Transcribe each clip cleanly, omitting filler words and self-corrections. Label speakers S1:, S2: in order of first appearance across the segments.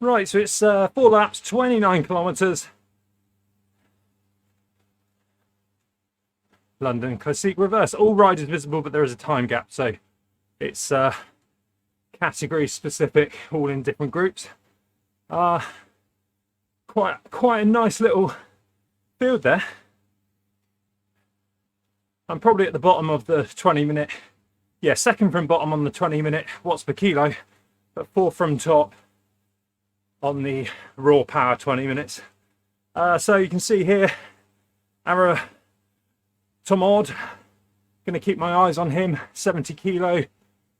S1: Right, so it's 4 laps, 29 kilometres. London Classique reverse. All riders visible, but there is a time gap, so it's category specific, all in different groups. Quite a nice little field there. I'm probably at the bottom of the 20-minute, yeah, second from bottom on the 20-minute watts per kilo, but fourth from top on the raw power 20 minutes. So you can see here, Ara Tomod, going to keep my eyes on him, 70 kilo.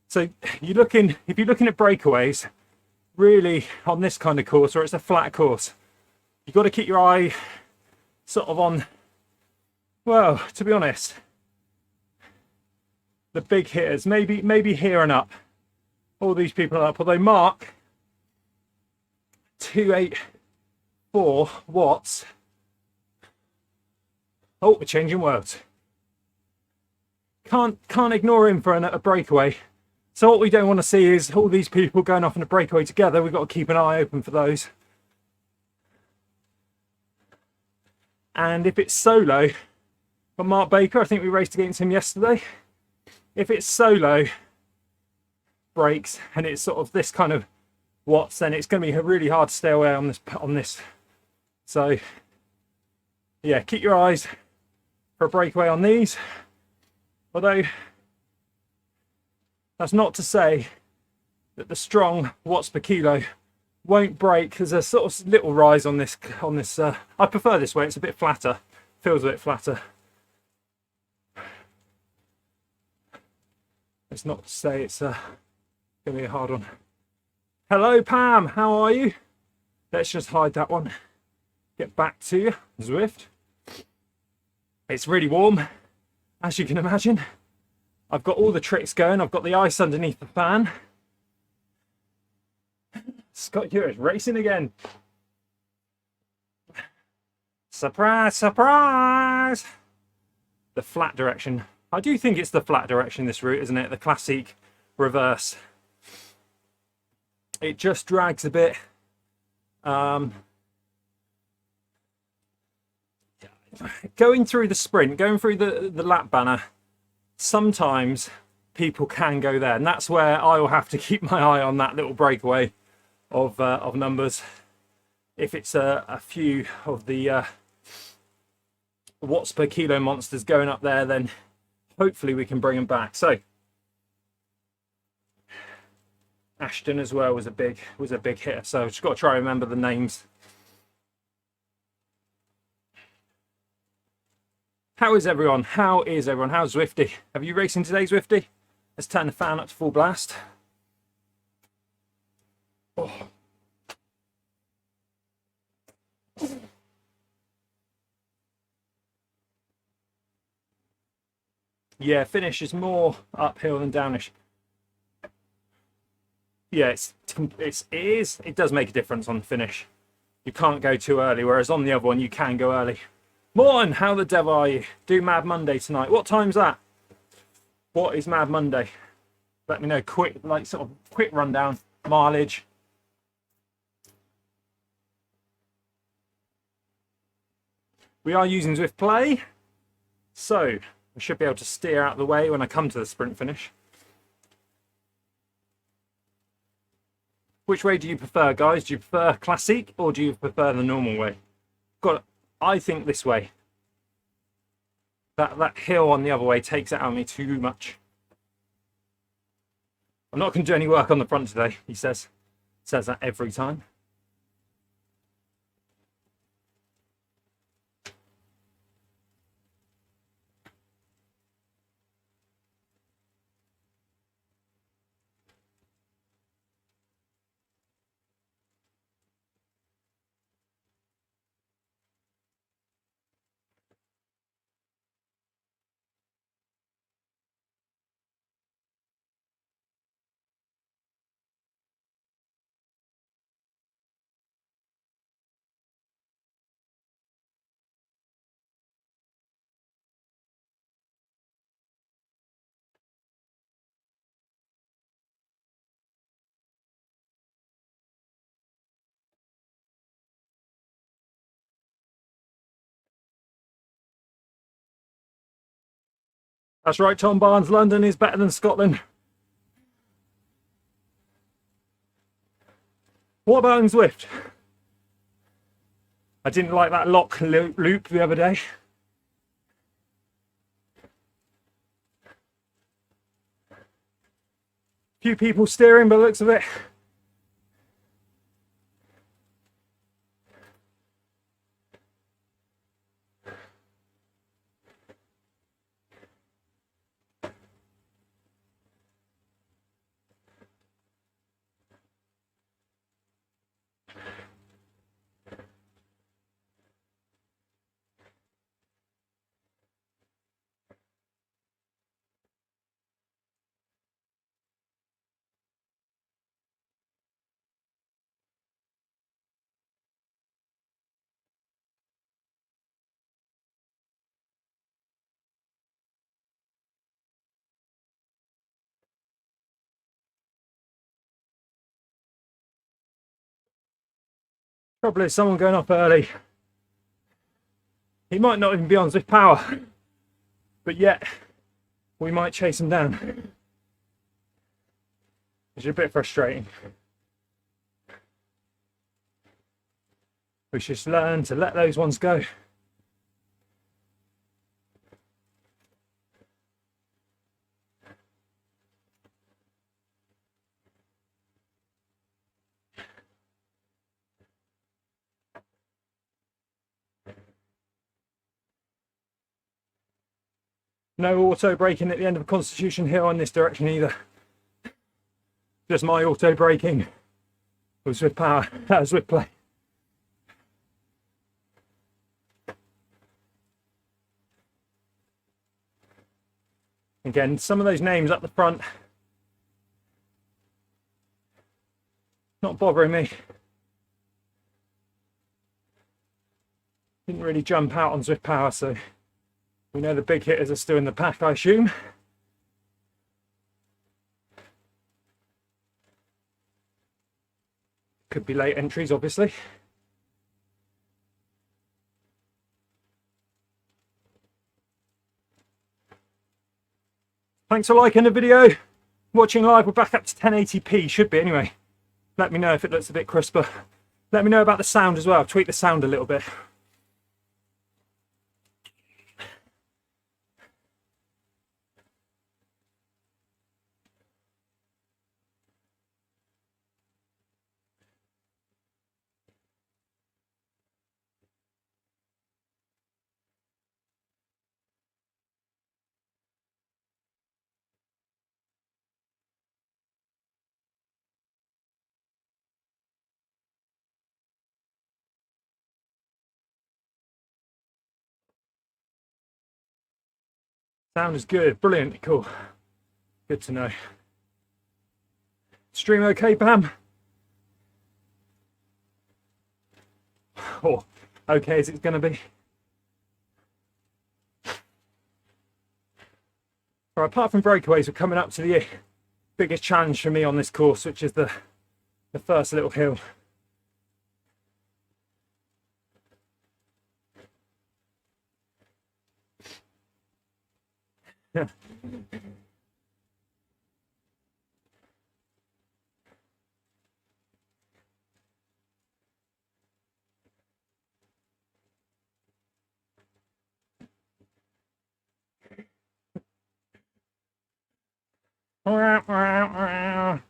S1: So if you're looking at breakaways, really on this kind of course, or it's a flat course, you've got to keep your eye sort of on, well, to be honest, the big hitters, maybe here and up. All these people are up, although Mark 284 watts. Oh, we're changing words. Can't ignore him for a breakaway. So what we don't want to see is all these people going off on a breakaway together. We've got to keep an eye open for those. And if it's solo, but Mark Baker, I think we raced against him yesterday. If it's solo breaks and it's sort of this kind of watts, then it's going to be really hard to stay away on this. So yeah, keep your eyes for a breakaway on these. Although that's not to say that the strong watts per kilo won't break. There's a sort of little rise on this. I prefer this way. It's a bit flatter. Feels a bit flatter. It's not to say it's going to be a hard one. Hello, Pam. How are you? Let's just hide that one. Get back to Zwift. It's really warm, as you can imagine. I've got all the tricks going. I've got the ice underneath the fan. Scott Hewitt racing again. Surprise, surprise! The flat direction. I do think it's the flat direction, this route, isn't it? The Classique reverse. It just drags a bit. Going through the sprint, going through the lap banner, sometimes people can go there, and that's where I will have to keep my eye on that little breakaway of numbers. If it's a few of the watts per kilo monsters going up there, then hopefully we can bring them back. So Ashton as well was a big hitter, so I've just got to try and remember the names. How is everyone? How's Zwifty? Have you racing today, Zwifty? Let's turn the fan up to full blast. Oh. Yeah, finish is more uphill than downish. Yeah, it does make a difference on the finish. You can't go too early, whereas on the other one you can go early. Morn, how the devil are you? Do Mad Monday tonight. What time's that? What is Mad Monday? Let me know. Quick rundown. Mileage. We are using Zwift Play, so we should be able to steer out of the way when I come to the sprint finish. Which way do you prefer, guys? Do you prefer Classique or do you prefer the normal way? I think this way. That hill on the other way takes it out of me too much. I'm not going to do any work on the front today, he says. Says that every time. That's right, Tom Barnes, London is better than Scotland. What about in Zwift? I didn't like that lock loop the other day. Few people steering by the looks of it. Probably someone going up early. He might not even be on Zwift Power, but yet we might chase him down. Which is a bit frustrating. We should learn to let those ones go. No auto braking at the end of Constitution Hill in this direction either. Just my auto braking with Zwift Power, Zwift Play. Again, some of those names up the front, not bothering me. Didn't really jump out on Zwift Power, so we know the big hitters are still in the pack, I assume. Could be late entries, obviously. Thanks for liking the video. Watching live, we're back up to 1080p, should be anyway. Let me know if it looks a bit crisper. Let me know about the sound as well. Tweak the sound a little bit. Sound is good, brilliant, cool. Good to know. Stream okay, Pam? Oh, okay as it's going to be. Right, apart from breakaways, we're coming up to the biggest challenge for me on this course, which is the first little hill. Yeah. Right,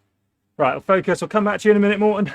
S1: I'll focus. I'll come back to you in a minute, Morton.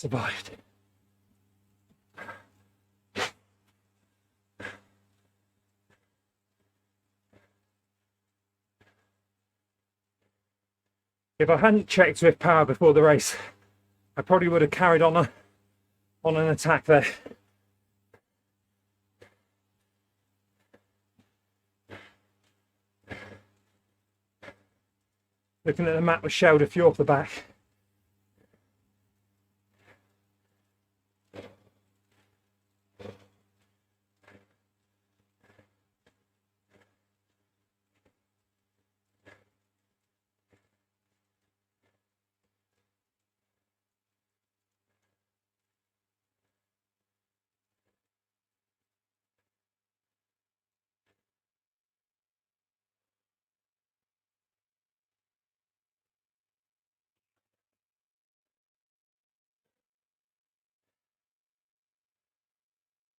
S1: Survived. If I hadn't checked Zwift Power before the race, I probably would have carried on an attack there. Looking at the map with shelled a few off the back.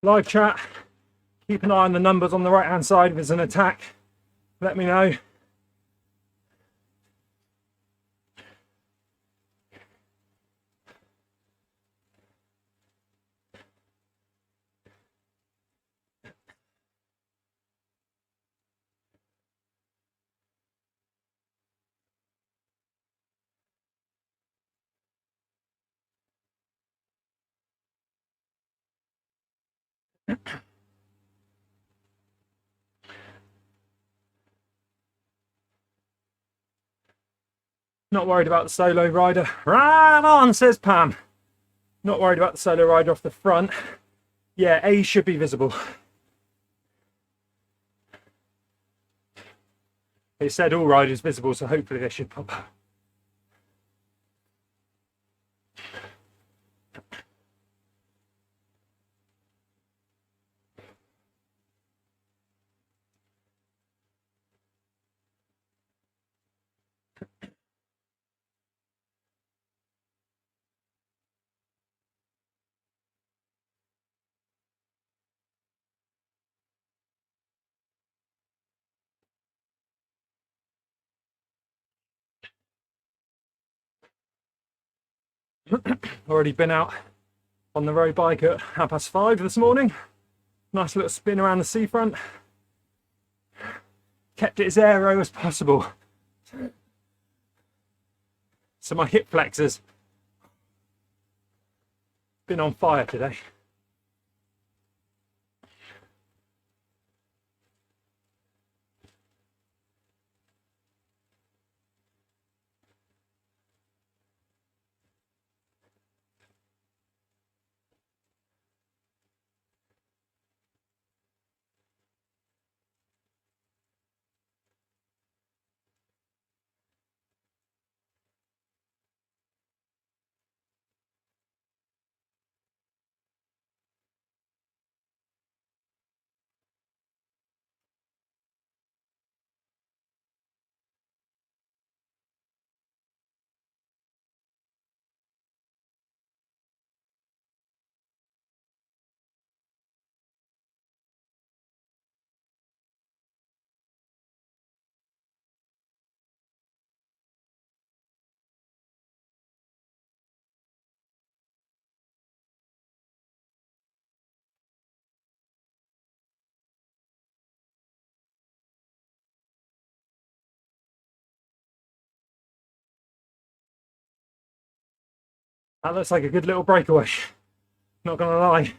S1: Live chat, keep an eye on the numbers on the right hand side if there's an attack. Let me know. Not worried about the solo rider. Right on, says Pam. Not worried about the solo rider off the front. Yeah, A should be visible. It said all riders visible, so hopefully they should pop up. Already been out on the road bike at 5:30 this morning. Nice little spin around the seafront. Kept it as aero as possible. So my hip flexors been on fire today. That looks like a good little breakaway. Not gonna lie.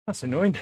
S1: That's annoying.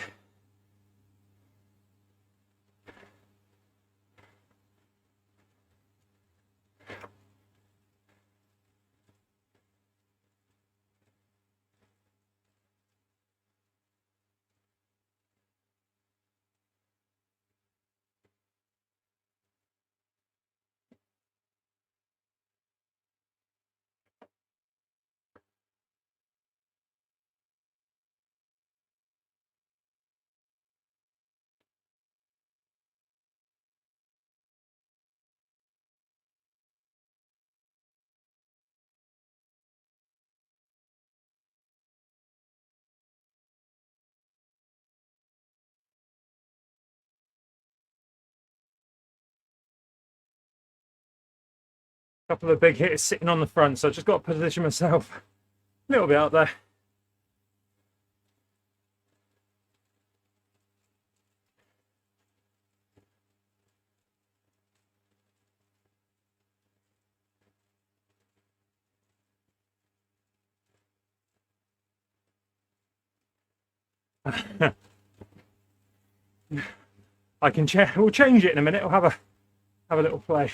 S1: Couple of big hitters sitting on the front, so I just got to position myself a little bit up there. I can we'll change it in a minute. We'll have a little play.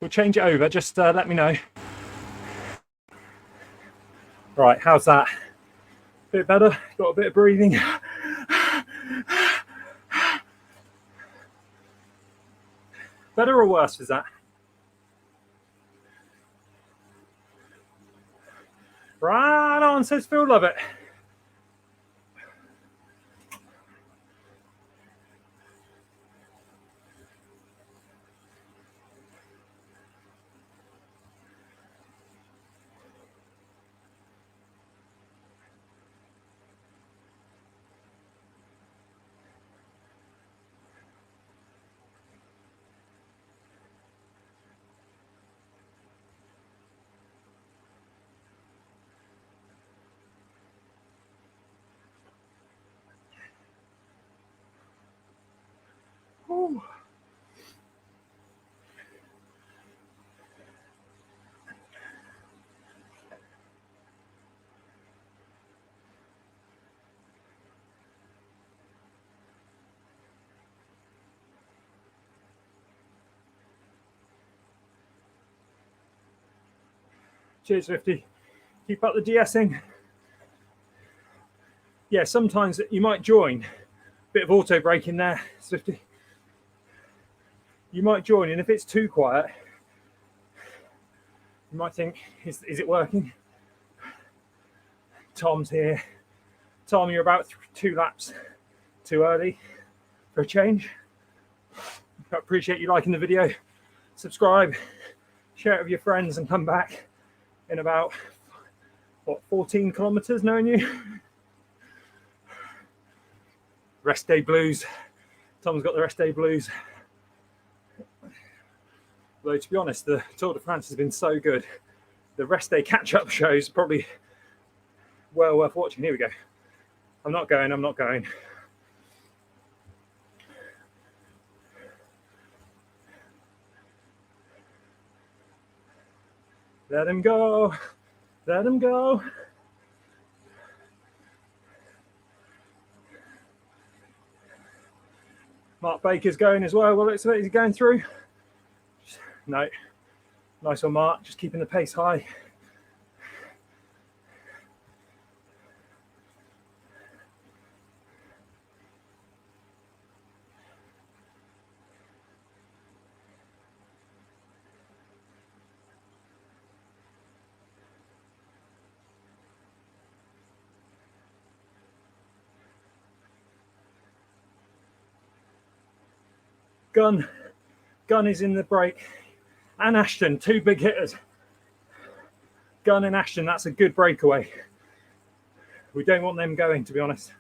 S1: We'll change it over. Just let me know. Right, how's that? Bit better. Got a bit of breathing. Better or worse is that? Right on, says Phil. Love it. Ooh. Cheers, Zwifty. Keep up the de-essing. Yeah, sometimes you might join. Bit of auto braking there, Zwifty. You might join, and if it's too quiet, you might think, is it working? Tom's here. Tom, you're about 2 laps too early for a change. I appreciate you liking the video. Subscribe, share it with your friends, and come back in about, what, 14 kilometers knowing you? Rest day blues. Tom's got the rest day blues. Though, to be honest, the Tour de France has been so good. The rest day catch-up shows probably well worth watching. Here we go. I'm not going. Let him go. Let him go. Mark Baker's going as well. Well, it's he's going through. No. Nice one, Mark. Just keeping the pace high. Gunn is in the break. And Ashton, 2 big hitters. Gunn and Ashton, that's a good breakaway. We don't want them going, to be honest.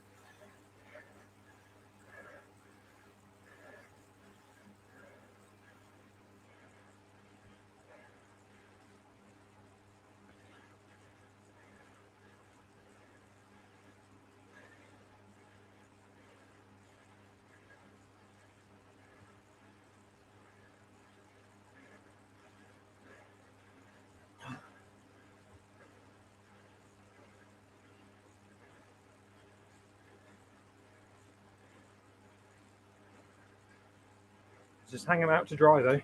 S1: Just hang them out to dry though,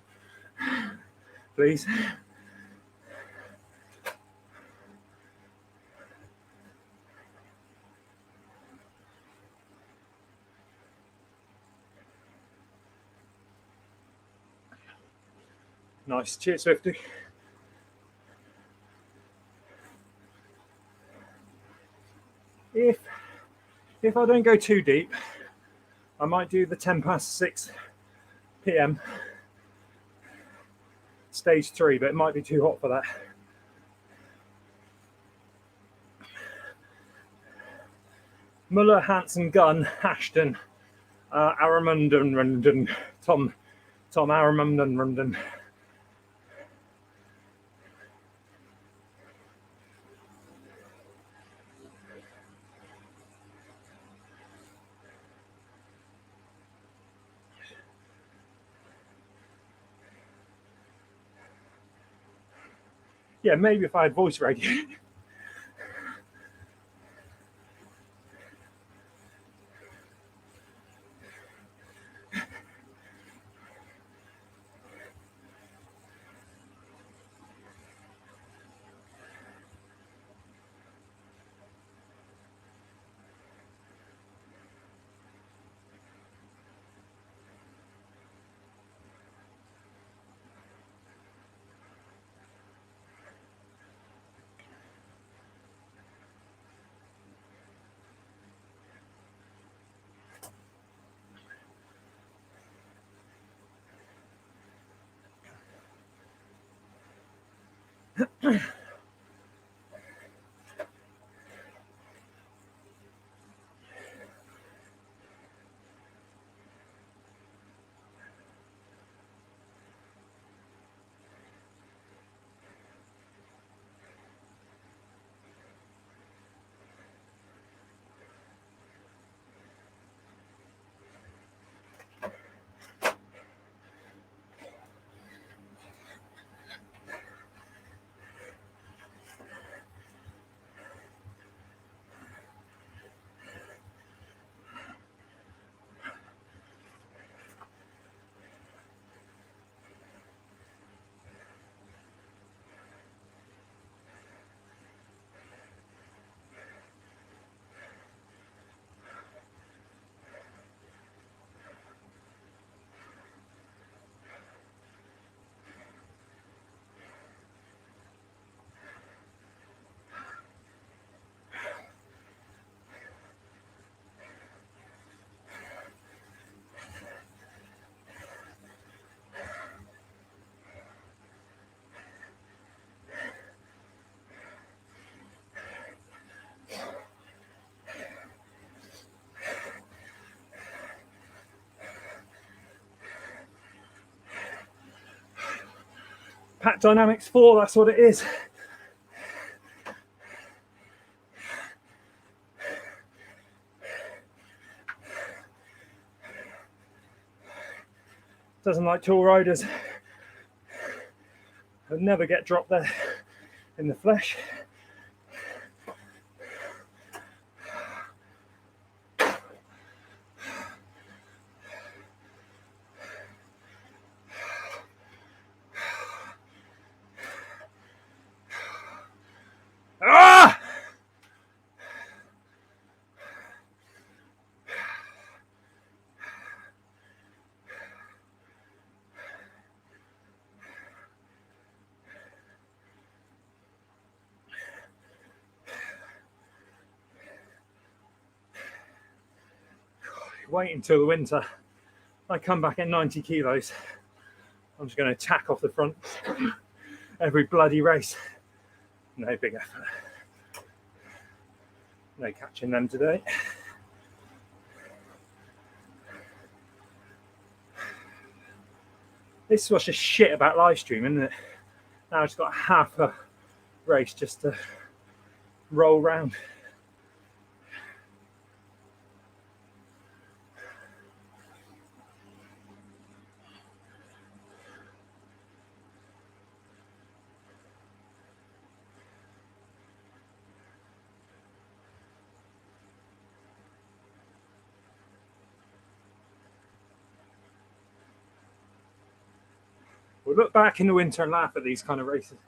S1: please. Nice, cheers Swifty. If I don't go too deep, I might do the 6 PM stage 3, but it might be too hot for that. Muller, Hansen, Gunn, Ashton, Aramunden, Tom Aramunden. Yeah, maybe if I had voice radio. Pack Dynamics 4, that's what it is. Doesn't like tall riders. I'll never get dropped there in the flesh. Ah! Wait until the winter. I come back at 90 kilos. I'm just going to attack off the front every bloody race. No big effort. No catching them today. This is what's just shit about Livestream, isn't it? Now I've just got half a race just to roll round. We'll look back in the winter and laugh at these kind of races.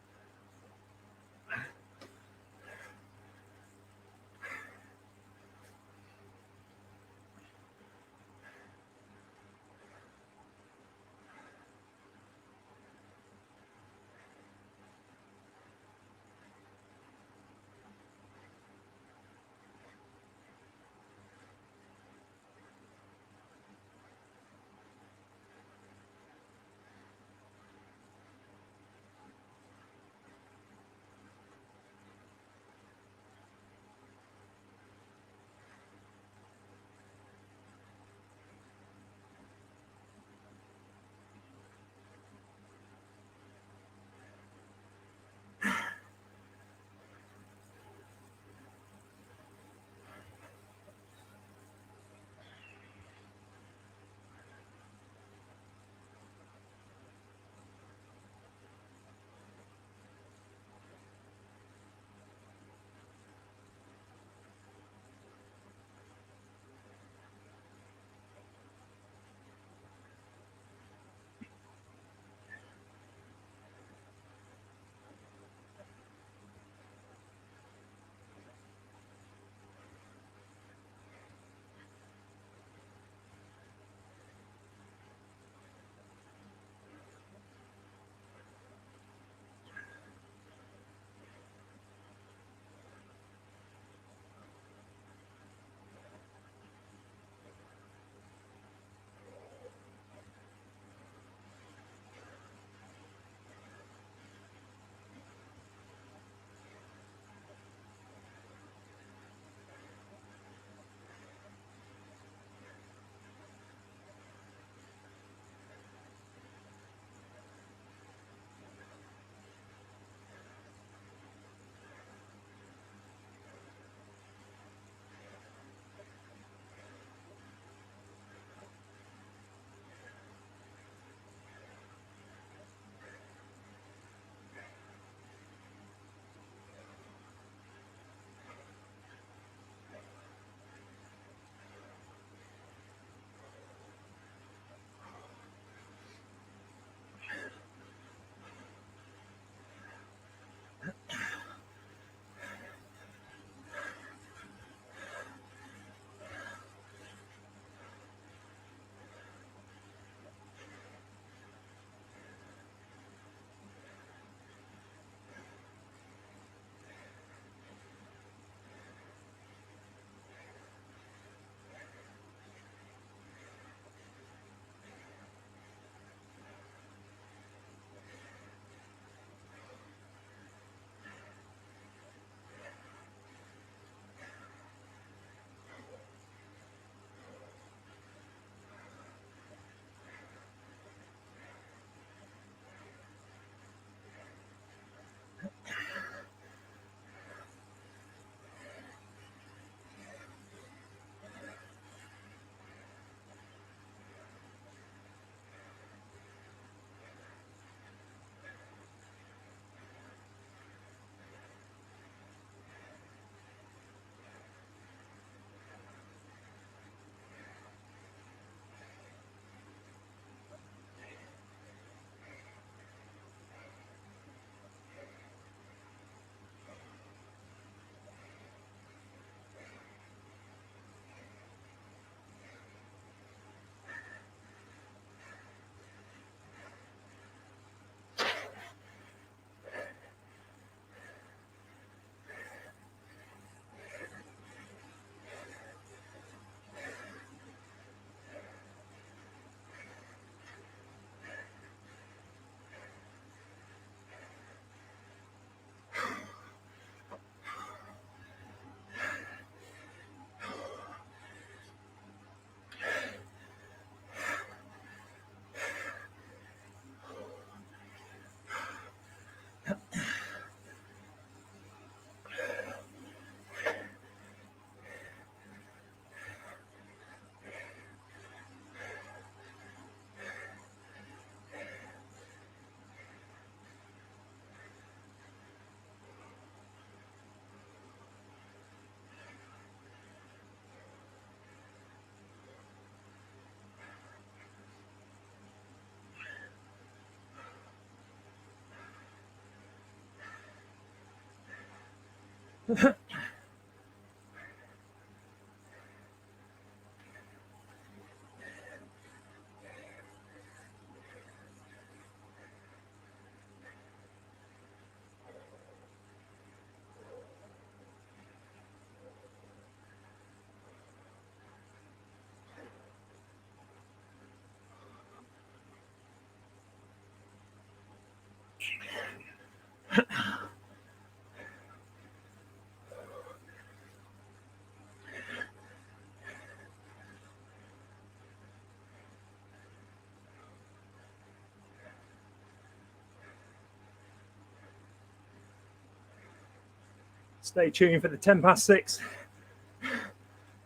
S1: Stay tuned for the 6:10.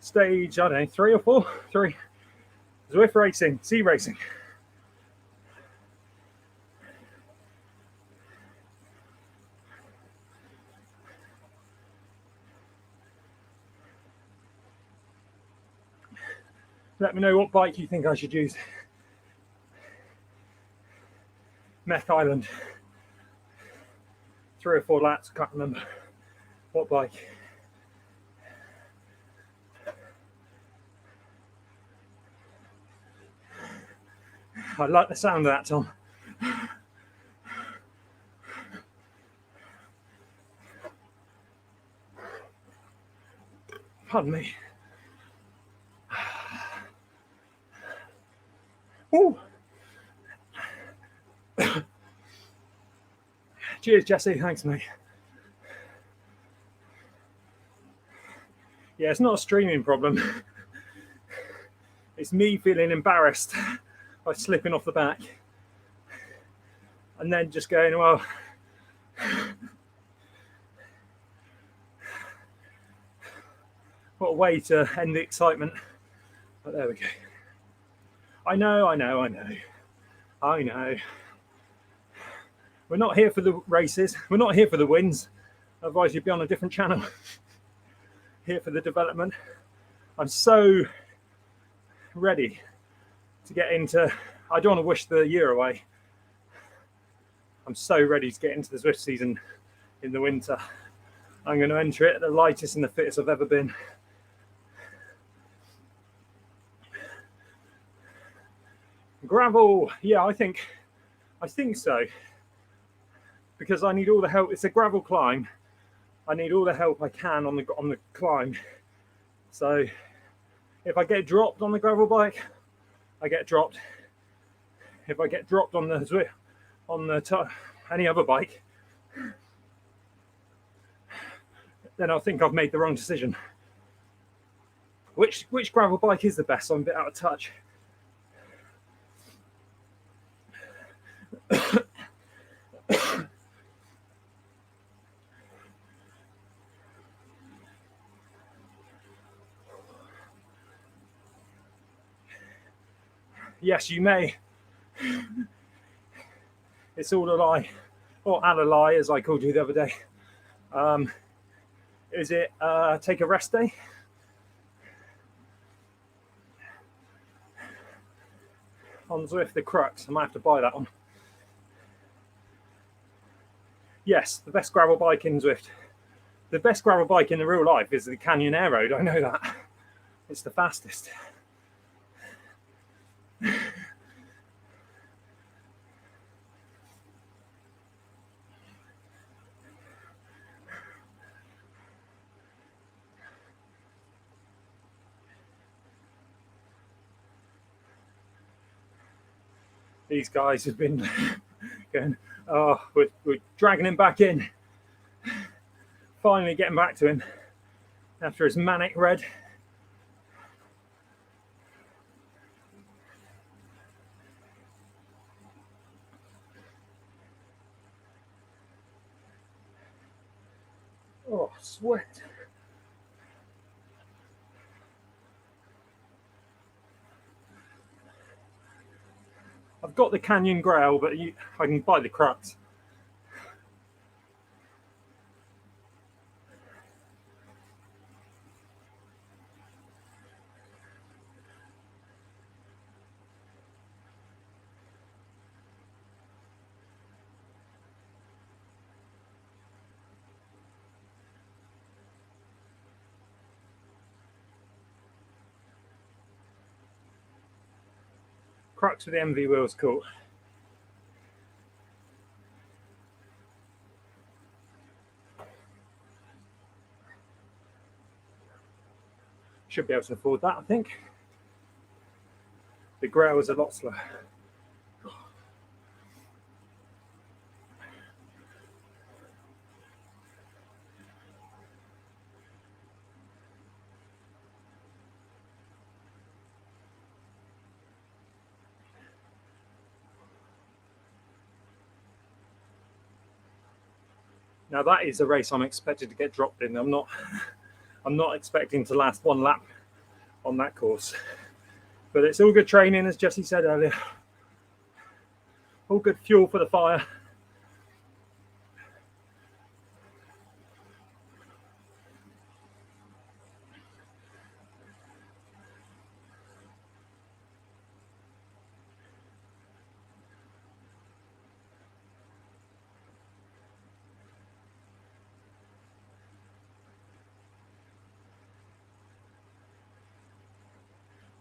S1: Stage, I don't know, 3 or 4? 3. Zwift racing, sea racing. Let me know what bike you think I should use. Mech Island. 3 or 4 laps, can't remember what bike. I like the sound of that, Tom. Pardon me. Ooh. Cheers, Jesse. Thanks, mate. Yeah, it's not a streaming problem. It's me feeling embarrassed by slipping off the back. And then just going, well, what a way to end the excitement. But there we go. I know. We're not here for the races. We're not here for the wins. Otherwise, you'd be on a different channel. Here for the development. I'm so ready to get into, I don't want to wish the year away. I'm so ready to get into the Zwift season in the winter. I'm going to enter it the lightest and the fittest I've ever been. Gravel, yeah, I think so. Because I need all the help. It's a gravel climb. I need all the help I can on the climb. So if I get dropped on the gravel bike, I get dropped. If I get dropped on any other bike, then I'll think I've made the wrong decision. Which gravel bike is the best? I'm a bit out of touch. Yes, you may. It's all a lie, or a lie, as I called you the other day. Is it take a rest day? On Zwift, the Crux. I might have to buy that one. Yes, the best gravel bike in Zwift. The best gravel bike in the real life is the Canyon Air Road. I know that. It's the fastest. These guys have been going, oh, we're dragging him back in. Finally getting back to him after his manic red. Oh, sweat. I've got the Canyon Grail, but I can buy the Crux. Crux with the MV wheels, cool. Should be able to afford that, I think. The grail is a lot slower. Now that is a race I'm expected to get dropped in. I'm not expecting to last one lap on that course. But it's all good training, as Jesse said earlier. All good fuel for the fire.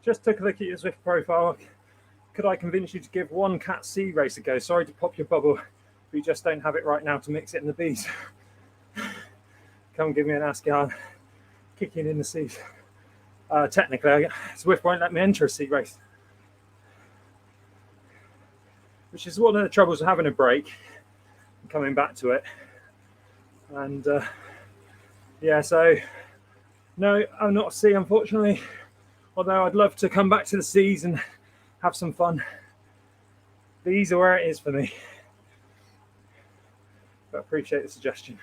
S1: Just took a look at your Zwift profile. Could I convince you to give one Cat C race a go? Sorry to pop your bubble, but you just don't have it right now to mix it in the Bs. Come give me an Ascot, kicking in the Cs. Technically, Zwift won't let me enter a C race, which is one of the troubles of having a break and coming back to it. And yeah, so no, I'm not a C, unfortunately. Although I'd love to come back to the C's and have some fun. These are where it is for me. But I appreciate the suggestion.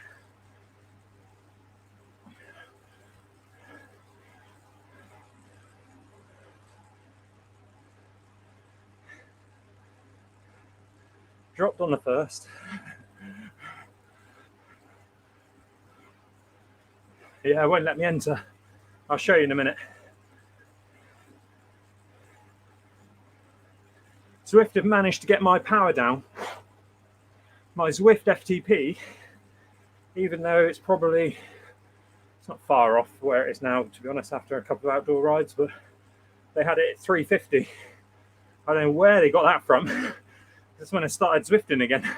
S1: Dropped on the first. Yeah, it won't let me enter. I'll show you in a minute. Zwift have managed to get my power down. My Zwift FTP, even though it's not far off where it is now, to be honest, after a couple of outdoor rides, but they had it at 350. I don't know where they got that from. That's when I started Zwifting again.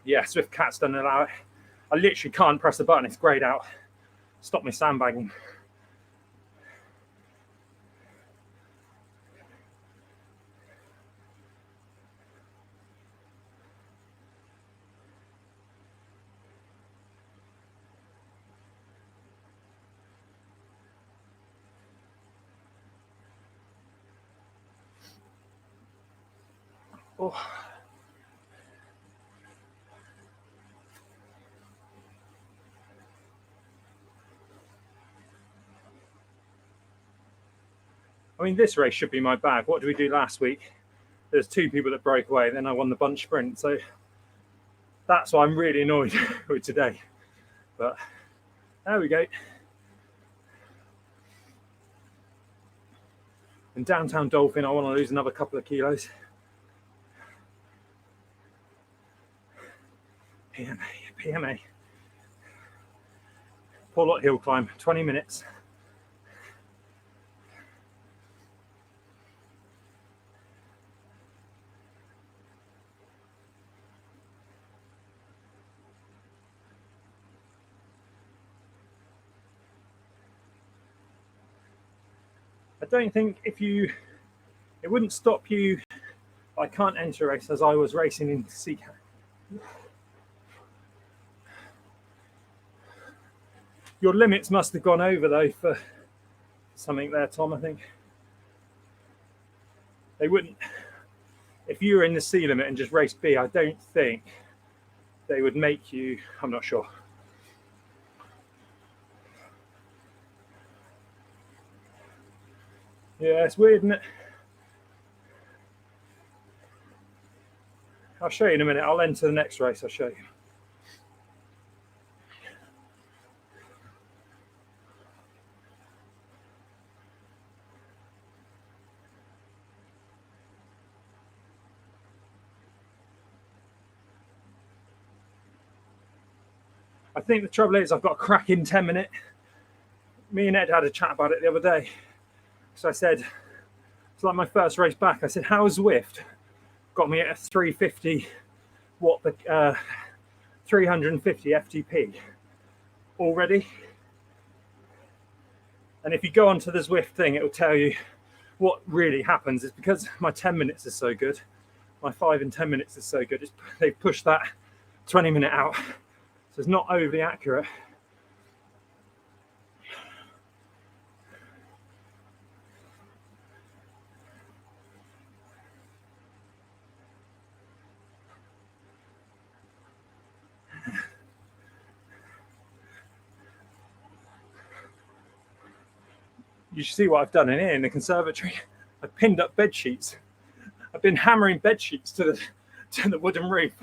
S1: Yeah, Zwift Cats don't allow it. I literally can't press the button, it's greyed out. Stop me sandbagging. Oh. I mean, this race should be my bag. What did we do last week? There's 2 people that broke away, then I won the bunch sprint. So that's why I'm really annoyed with today. But there we go. In downtown Dolphin, I want to lose another couple of kilos. PMA. Porlock Hill climb, 20 minutes. I don't think it wouldn't stop you. I can't enter a race as I was racing in Seacat. Your limits must have gone over though for something there, Tom, I think. They wouldn't, if you were in the C limit and just race B, I don't think they would make you, I'm not sure. Yeah, it's weird, isn't it? I'll show you in a minute. I'll enter the next race, I'll show you. I think the trouble is I've got a cracking 10 minute. Me and Ed had a chat about it the other day. because I said, it's like my first race back, I said, how Zwift got me at a 350 watt, 350 FTP already. And if you go onto the Zwift thing, it will tell you what really happens is because my 10 minutes is so good, my 5 and 10 minutes is so good, they've pushed that 20 minute out. So it's not overly accurate. You should see what I've done in here in the conservatory. I pinned up bed sheets. I've been hammering bed sheets to the wooden roof.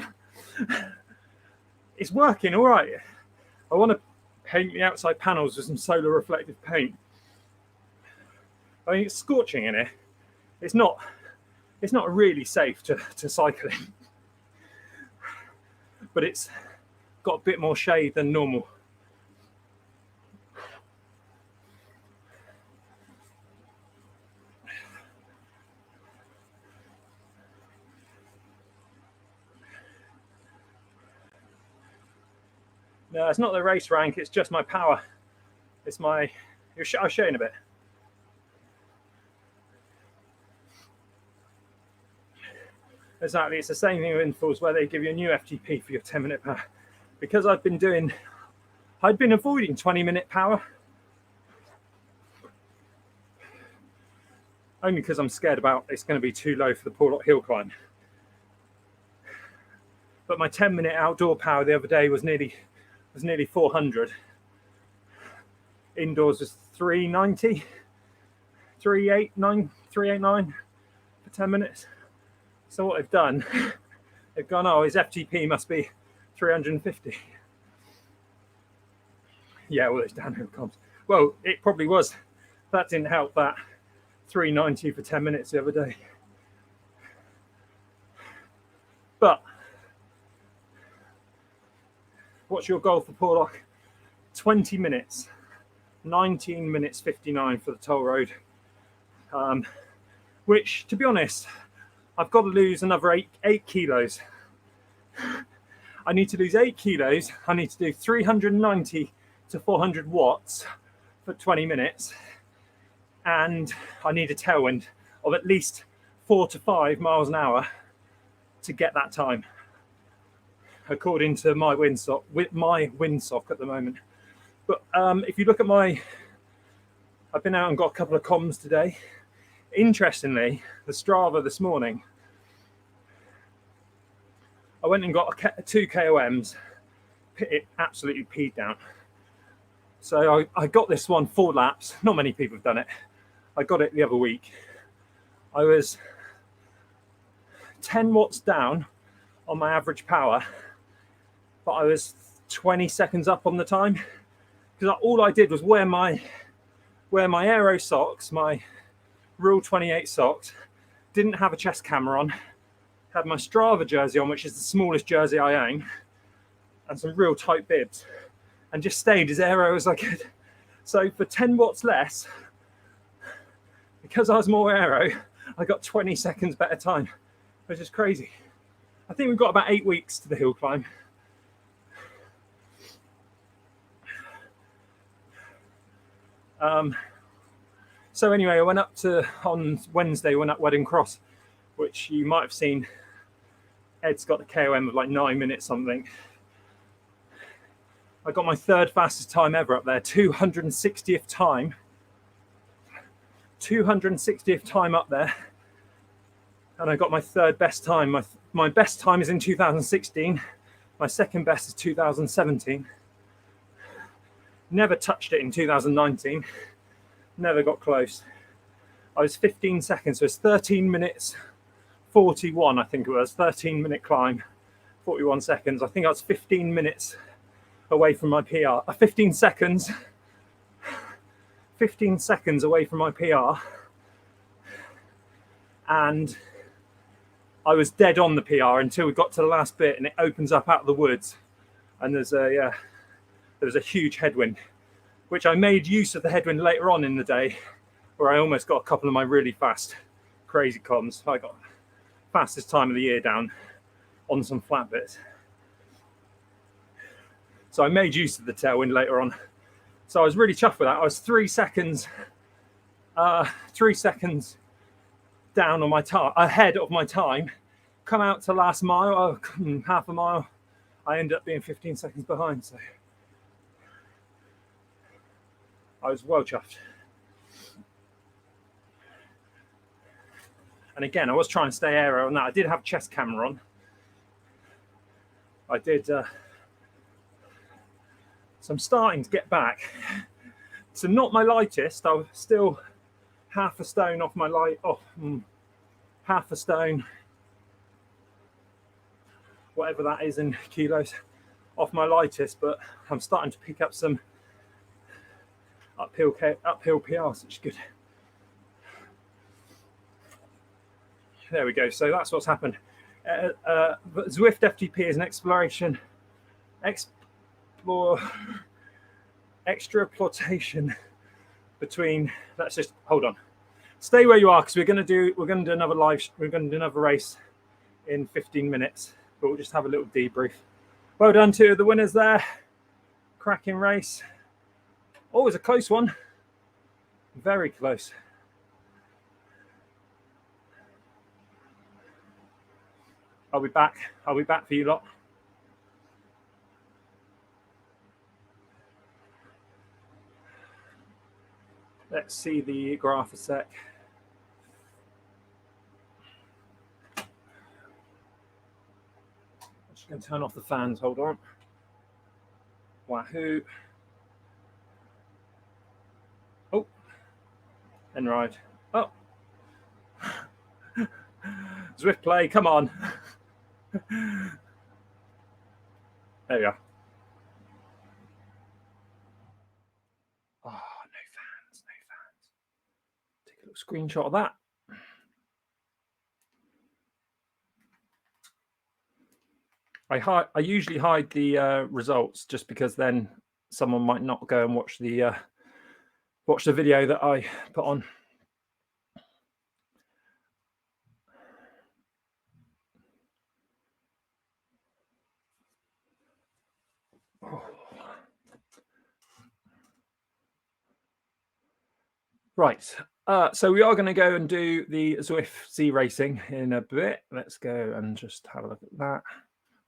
S1: It's working all right. I want to paint the outside panels with some solar reflective paint. I mean, it's scorching in here. It's not really safe to cycle in, but it's got a bit more shade than normal. No, it's not the race rank, it's just my power. It's my, I'll show you in a bit. Exactly, it's the same thing with intervals where they give you a new FTP for your 10-minute power. Because I'd been avoiding 20-minute power. Only because I'm scared about it's going to be too low for the Porlock hill climb. But my 10-minute outdoor power the other day was nearly 400. Indoors was 390, 389 for 10 minutes. So what they've done, they've gone, oh, his FTP must be 350. Yeah, all those downhill comps. Well, it probably was. That didn't help that 390 for 10 minutes the other day. But what's your goal for Porlock? 20 minutes, 19 minutes 59 for the toll road, which, to be honest, I've got to lose another 8 kilos. I need to lose 8 kilos. I need to do 390 to 400 watts for 20 minutes. And I need a tailwind of at least 4 to 5 miles an hour to get that time, according to my windsock, at the moment. But if you look at I've been out and got a couple of comms today. Interestingly, the Strava this morning, I went and got 2 KOMs. It absolutely peed down. So I got this one 4 laps. Not many people have done it. I got it the other week. I was 10 watts down on my average power, but I was 20 seconds up on the time, because all I did was wear my aero socks, my Rule 28 socks, didn't have a chest camera on, had my Strava jersey on, which is the smallest jersey I own, and some real tight bibs, and just stayed as aero as I could. So for 10 watts less, because I was more aero, I got 20 seconds better time, which is crazy. I think we've got about 8 weeks to the hill climb. So anyway, I went up on Wednesday, went up Wedding Cross, which you might have seen. Ed's got the KOM of like 9 minutes something. I got my 3rd fastest time ever up there, 260th time. 260th time up there. And I got my 3rd best time. My best time is in 2016. My 2nd best is 2017. Never touched it in 2019. Never got close. I was 15 seconds, so it's 13 minutes 41, I think it was. 13-minute climb, 41 seconds. I think I was 15 minutes away from my PR. 15 seconds away from my PR. And I was dead on the PR until we got to the last bit, and it opens up out of the woods. And there was a huge headwind, which I made use of the headwind later on in the day where I almost got a couple of my really fast, crazy comms. I got fastest time of the year down on some flat bits. So I made use of the tailwind later on. So I was really chuffed with that. I was 3 seconds down on my time, ahead of my time. Come out to last mile, half a mile, I ended up being 15 seconds behind. So I was well chuffed. And again, I was trying to stay aero on that. I did have chest camera on. I did. So I'm starting to get back. So not my lightest. I was still half a stone off my light. Half a stone, whatever that is in kilos, off my lightest. But I'm starting to pick up some uphill PRs, which is good. There we go. So that's what's happened. Zwift FTP is an extrapolation between. Let's just hold on. Stay where you are, because we're going to do another race in 15 minutes. But we'll just have a little debrief. Well done to the winners there. Cracking race. Always a close one. Very close. I'll be back for you lot. Let's see the graph a sec. I'm just going to turn off the fans. Hold on. Wahoo. Oh. And right. Oh. Zwift play. Come on. There we are. Oh, no fans. Take a little screenshot of that. I usually hide the results, just because then someone might not go and watch the video that I put on. Right, so we are going to go and do the Zwift Z racing in a bit. Let's go and just have a look at that.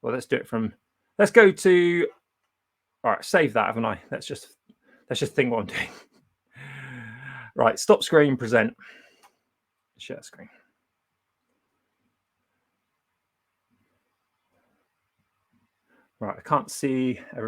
S1: Well, let's do it from. Let's go to. All right, save that, haven't I? Let's just think what I'm doing. Right, stop screen, present, share screen. Right, I can't see everything.